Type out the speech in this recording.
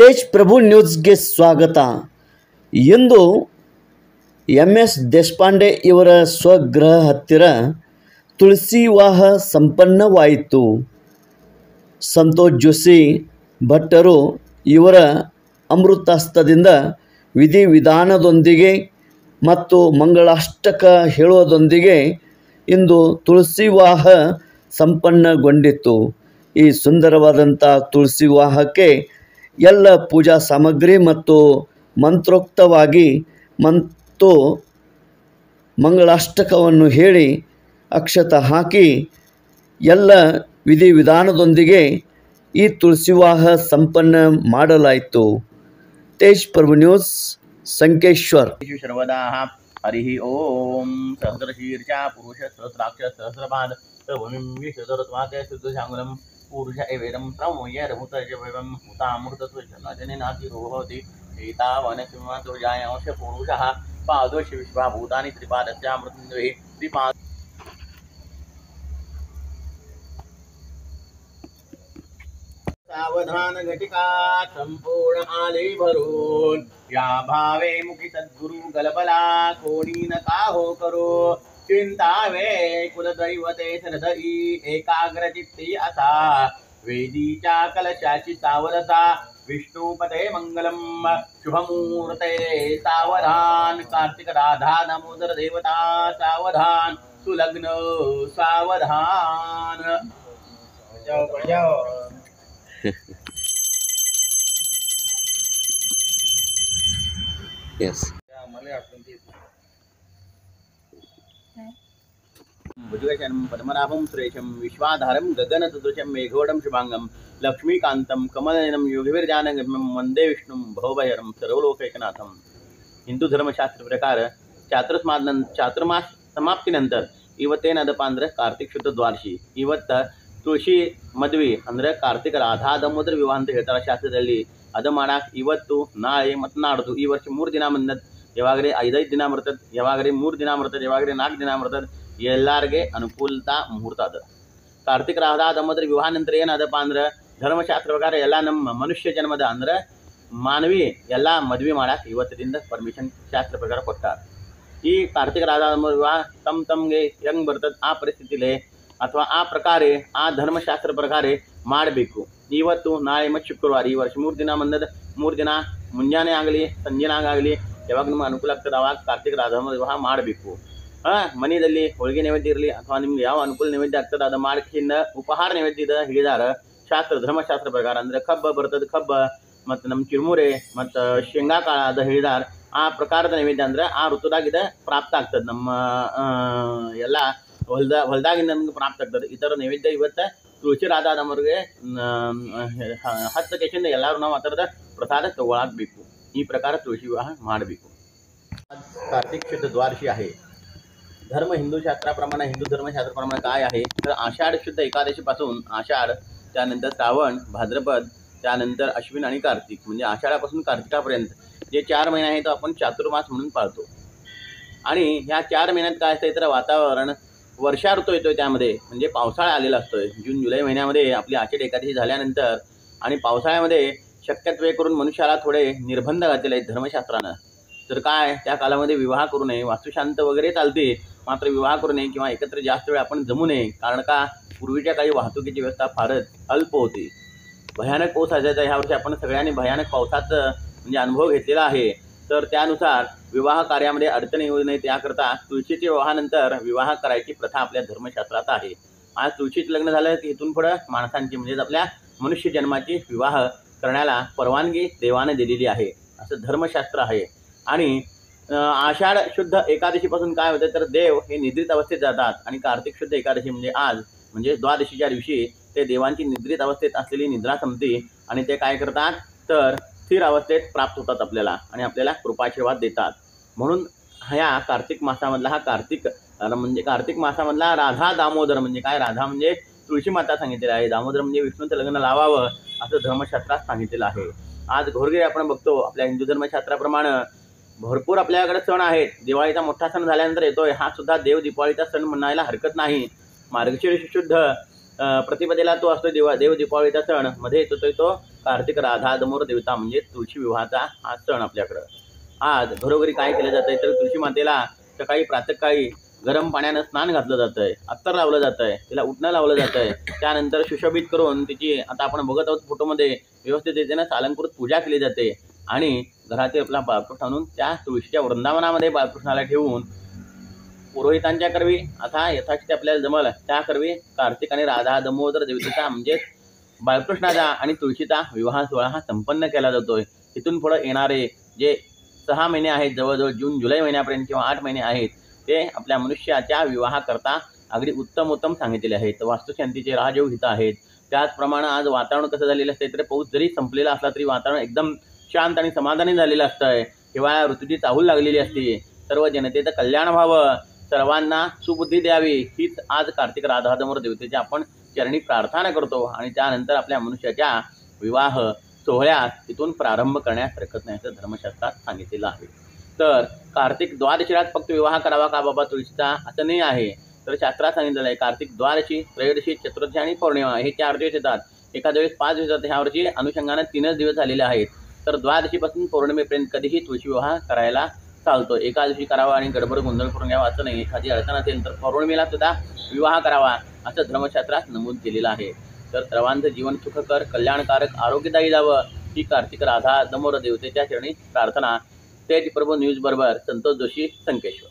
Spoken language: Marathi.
ತೇಜ್ ಪ್ರಭು ನ್ಯೂಸ್ಗೆ ಸ್ವಾಗತ. ಇಂದು MS ದೇಶಪಾಂಡೆ ಇವರ ಸ್ವಗೃಹ ಹತ್ತಿರ ತುಳಸಿ ವಿವಾಹ ಸಂಪನ್ನವಾಯಿತು. ಸಂತೋಷ್ ಜೋಶಿ ಭಟ್ಟರು ಇವರ ಅಮೃತಾಸ್ತದಿಂದ ವಿಧಿವಿಧಾನದೊಂದಿಗೆ ಮತ್ತು ಮಂಗಳಾಷ್ಟಕ ಹೇಳುವುದರೊಂದಿಗೆ ಇಂದು ತುಳಸಿ ವಿವಾಹ ಸಂಪನ್ನಗೊಂಡಿತು. ಈ ಸುಂದರವಾದಂಥ ತುಳಸಿ ವಿವಾಹಕ್ಕೆ ಎಲ್ಲ ಪೂಜಾ ಸಾಮಗ್ರಿ ಮತ್ತು ಮಂತ್ರೋಕ್ತವಾಗಿ ಮತ್ತು ಮಂಗಳಾಷ್ಟಕವನ್ನು ಹೇಳಿ ಅಕ್ಷತ ಹಾಕಿ ಎಲ್ಲ ವಿಧಿವಿಧಾನದೊಂದಿಗೆ ಈ ತುಳಸಿ ವಿವಾಹ ಸಂಪನ್ನ ಮಾಡಲಾಯಿತು. ತೇಜ್ ಪ್ರಭು ನ್ಯೂಸ್ ಸಂಕೇಶ್ವರ್. सर्वदा हरि ओम सहस्रशीर्षा पुरुष सहस्राक्ष सहस्रपाद भूमिर्विशदरत्वाते शुद्धशांगुलम पुरुष एवेदं प्रमोय रभूतजवं हुतामृतत्वजनेनाति भवति एतावनसिंहतुर्जायांश पुरुषः पादोष विश्वभूतानि त्रिपादस्य मृत्युंजय त्रिपाद सावधान घटिका संपूर्ण आले भरून या भावे मुखी सद्गुरु गलबला कोणी नका हो करो चिंतावे कुलदैवते सरधरी एकाग्र चित्ती असा वेदीच्या कलशाची सावधता विष्णुपते मंगलम शुभमुहूर्ते सावधान कार्तिक राधा दामोदर देवता सावधान सुलग्न सावधान. Yes. भुजगशनं पद्मनाभं सुरेशं विश्वाधारं गगनसदृशं मेघोडं शुभांगं लक्ष्मीकांतं कमलनयनं योगिभिर्जानगम्यं वंदे विष्णुं भवभयहरं सर्वलोकैकनाथं. हिंदू धर्मशास्त्र प्रकार ಚಾತುರ್ಮಾಸ ಸಮಾಪ್ತಿನಂತರ ಇವತ್ತೇನದಪ್ಪ ಅಂದ್ರೆ ಕಾರ್ತಿಕ್ ಶುದ್ಧ ದ್ವಾದಶಿ. ಇವತ್ತ ತುಳಸಿ ಮದ್ವಿ ಅಂದ್ರೆ ಕಾರ್ತಿಕ ರಾಧಾ ದಾಮೋದರ ವಿವಾಹ ಅಂತ ಹೇಳ್ತಾರೆ ಶಾಸ್ತ್ರದಲ್ಲಿ. ಅದು ಮಾಡಾಕ ಇವತ್ತು ನಾಳೆ ಮತ್ತು ನಾಡ್ದು ಈ ವರ್ಷ 3 ದಿನ ಬಂದದ್ದು. ಯಾವಾಗರೆ 5 ದಿನ ಬರ್ತದೆ, ಯಾವಾಗರೆ 3 ದಿನ ಬರ್ತದೆ, ಯಾವಾಗರೆ 4 ದಿನ ಬರ್ತದೆ. ಎಲ್ಲರಿಗೆ ಅನುಕೂಲತಾ ಮುಹೂರ್ತ ಅದ. ಕಾರ್ತಿಕ ರಾಧಾ ದಾಮೋದರ ವಿವಾಹ ನಂತರ ಏನದಪ್ಪ ಅಂದ್ರೆ ಧರ್ಮಶಾಸ್ತ್ರ ಪ್ರಕಾರ ಎಲ್ಲ ನಮ್ಮ ಮನುಷ್ಯ ಜನ್ಮದ ಅಂದ್ರೆ ಮಾನವಿ ಎಲ್ಲ ಮದ್ವೆ ಮಾಡಾಕ ಇವತ್ತಿನಿಂದ ಪರ್ಮಿಷನ್ ಶಾಸ್ತ್ರ ಪ್ರಕಾರ ಕೊಟ್ಟಾರ. ಈ ಕಾರ್ತಿಕ ರಾಧಾ ದಾಮೋದರ ವಿವಾಹ ತಮ್ಗೆ ಹೆಂಗೆ ಬರ್ತದೆ ಆ ಪರಿಸ್ಥಿತಿಲೇ ಅಥವಾ ಆ ಪ್ರಕಾರೆ ಆ ಧರ್ಮಶಾಸ್ತ್ರ ಪ್ರಕಾರ ಮಾಡಬೇಕು. ಇವತ್ತು ನಾಳೆ ಮತ್ತು ಶುಕ್ರವಾರ ಈ ವರ್ಷ 3 ದಿನ ಬಂದದ. 3 ದಿನ ಮುಂಜಾನೆ ಆಗಲಿ ಸಂಜೆನಾಗಲಿ ಯಾವಾಗ ನಿಮ್ಗೆ ಅನುಕೂಲ ಆಗ್ತದೆ ಅವಾಗ ಕಾರ್ತಿಕ ರಾಧಾ ವಿವಾಹ ಮಾಡಬೇಕು. ಮನೆಯಲ್ಲಿ ಹೋಳಿಗೆ ನೈವೇದ್ಯ ಇರಲಿ ಅಥವಾ ನಿಮ್ಗೆ ಯಾವ ಅನುಕೂಲ ನೈವೇದ್ಯ ಆಗ್ತದೆ ಅದು ಮಾಡಿಕಿಂದ ಉಪಹಾರ ನೈವೇದ್ಯದ ಹೇಳಿದಾರ ಶಾಸ್ತ್ರ ಧರ್ಮಶಾಸ್ತ್ರ ಪ್ರಕಾರ. ಅಂದ್ರೆ ಕಬ್ಬ ಬರ್ತದೆ, ಕಬ್ಬ ಮತ್ತು ನಮ್ಮ ಚಿರುಮುರೆ ಮತ್ತು ಶೇಂಗಾ ಕಾಳ ಅದು ಹೇಳಿದಾರ. ಆ ಪ್ರಕಾರದ ನೈವೇದ್ಯ ಅಂದ್ರೆ ಆ ಋತುದಾಗಿದ ಪ್ರಾಪ್ತ ಆಗ್ತದೆ. ನಮ್ಮ ಎಲ್ಲ ಹೊಲದಾಗಿಂದ ನಮ್ಗೆ ಪ್ರಾಪ್ತ ಆಗ್ತದೆ. ಈ ಥರ ನೈವೇದ್ಯ ಇವತ್ತು ತುಳಸಿ ರಾಧಾ ನಮ್ಮವ್ರಿಗೆ 10 ಕೆಜಿಂದ ಎಲ್ಲರೂ ನಾವು ಆ ಥರದ ಪ್ರಸಾದ ತಗೊಳಾಗಬೇಕು. ಈ ಪ್ರಕಾರ ತುಳಸಿ ವಿವಾಹ ಮಾಡಬೇಕು. कार्तिक शुद्ध द्वादशी आहे. धर्म हिंदू शास्त्राप्रमाणे हिंदू धर्मशास्त्राप्रमाणे काय आहे तर आषाढ शुद्ध एकादशीपासून आषाढ, त्यानंतर श्रावण, भाद्रपद, त्यानंतर अश्विन आणि कार्तिक म्हणजे आषाढापासून कार्तिकापर्यंत जे 4 महिने आहेत तो आपण चातुर्मास म्हणून पाळतो. आणि ह्या 4 महिन्यात काय असतं तर वातावरण वर्षा ऋतू येतोय. त्यामध्ये म्हणजे पावसाळा आलेला असतोय. जून जुलै महिन्यामध्ये आपली आषाढ एकादशी झाल्यानंतर आणि पावसाळ्यामध्ये शक्यत्वे करून मनुष्याला थोडे निर्बंध घातलेले आहेत धर्मशास्त्रानं. तर काय त्या कालामध्ये विवाह करू नये, वास्तुशांत वगैरे चालते, मात्र विवाह करू नये किंवा एकत्र जास्त वेळ आपण जमू नये. कारण का पूर्वीच्या काळी वाहतुकीची व्यवस्था फारच अल्प होती. भयानक पाऊस असायचा. ह्या वर्षी आपण सगळ्यांनी भयानक पावसाचा म्हणजे अनुभव घेतलेला आहे. तर त्यानुसार विवाह कार्यामध्ये अडचण येऊ नये त्याकरता तुळशीच्या विवाहानंतर विवाह करायची प्रथा आपल्या धर्मशास्त्रात आहे. आज तुळशीचं लग्न झालं की इथून पुढं माणसांची म्हणजेच आपल्या मनुष्य जन्माची विवाह करण्याला परवानगी देवाने दिलेली आहे असं धर्मशास्त्र आहे. आणि आषाढ शुद्ध एकादशीपासून काय होतं तर देव हे निद्रित अवस्थेत जातात आणि कार्तिक शुद्ध एकादशी म्हणजे आज म्हणजे द्वादशीच्या दिवशी ते देवांची निद्रित अवस्थेत असलेली निद्रा संपते आणि ते काय करतात तर स्थिर अवस्थेत प्राप्त होतात आपल्याला आणि आपल्याला कृपाशीर्वाद देतात. म्हणून ह्या कार्तिक मासामधला हा कार्तिक मासामधला राधा दामोदर म्हणजे काय, राधा म्हणजे तुळशी माता सांगितलेलं आहे, दामोदर म्हणजे विष्णूचं लग्न लावावं असं धर्मशास्त्रात सांगितलेलं आहे. आज घोरगे आपण बघतो आपल्या हिंदू धर्मशास्त्राप्रमाणे भरपूर आपल्याकडे सण आहेत. दिवाळीचा मोठा सण झाल्यानंतर येतोय. हा सुद्धा देव दीपावलीचा सण म्हणायला हरकत नाही. मार्गशीर्ष शुद्ध प्रतिपदेला तो असतो देव दीपावलीचा सण. मध्ये येतो तो कार्तिक राधा दमोर देवता म्हणजे तुळशी विवाहाचा हा सण आपल्याकडं. आज घरोघरी काय केलं जातंय तर तुळशी मातेला सकाळी प्रातःकाळी गरम पाण्यानं स्नान घातलं जातंय, अत्तर लावलं जातंय, तिला उठणं लावलं जातंय. त्यानंतर सुशोभित करून तिची आता आपण बघत आहोत फोटोमध्ये व्यवस्थित रीतीनं अलंकृत पूजा केली जाते आणि घरातील आपला बाळकृष्ण आणून त्या तुळशीच्या वृंदावनामध्ये बाळकृष्णाला ठेवून पुरोहितांच्या करवी आता यथाशक्ती आपल्याला जमल त्या करवी कार्तिक आणि राधा दामोदर देवतेचा म्हणजेच बाळकृष्णाचा आणि तुळशीचा विवाह सोहळा हा संपन्न केला जातोय. तिथून पुढे येणारे जे 6 महिने आहेत, जवळजवळ जून जुलै महिन्यापर्यंत किंवा 8 महिने आहेत, ते आपल्या मनुष्याच्या विवाहाकरता अगदी उत्तम सांगितलेले आहेत. वास्तुशांतीचे राजयोग हित आहेत. त्याचप्रमाणे आज वातावरण कसं झालेलं असतं तर पाऊस जरी संपलेला असला तरी वातावरण एकदम शांत आणि समाधानी झालेलं असतंय. हिवाळ्या ऋतूची चाहूल लागलेली असते. सर्व जनतेचं कल्याण व्हावं, सर्वांना सुबुद्धी द्यावी, हीच आज कार्तिक राधा दामोदर देवतेची आपण चरणी प्रार्थना करतो आणि त्यानंतर आपल्या मनुष्याच्या विवाह सोहळ्यास तिथून प्रारंभ करण्यास हरकत नाही असं धर्मशास्त्रात सांगितलेलं आहे. तर कार्तिक द्वादशीलाच फक्त विवाह करावा का बाबा तुळशीचा असं नाही आहे. तर शास्त्रात सांगितलेलं आहे कार्तिक द्वादशी, त्रयोदशी, चतुर्थी आणि पौर्णिमा हे 4 दिवस येतात. एखाद्या वेळेस 5 दिवस येतात. ह्या वर्षी अनुषंगाने 3च दिवस झालेले आहेत. तर द्वादशीपासून पौर्णिमेपर्यंत कधीही तुळशी विवाह करायला चालतो. एका दिवशी करावा आणि गडबड गोंधळ करून घ्यावा असं नाही. एखादी अडचण असेल तर पौर्णिमेला सुद्धा विवाह करावा असं धर्मशास्त्रात नमूद केलेलं आहे. तर सर्वांचं जीवन सुखकर, कल्याणकारक, आरोग्यदायी जावं ही कार्तिक राधा दामोदर देवतेच्या चरणी प्रार्थना. तेज प्रभू न्यूज बरोबर संतोष जोशी, संकेश्वर.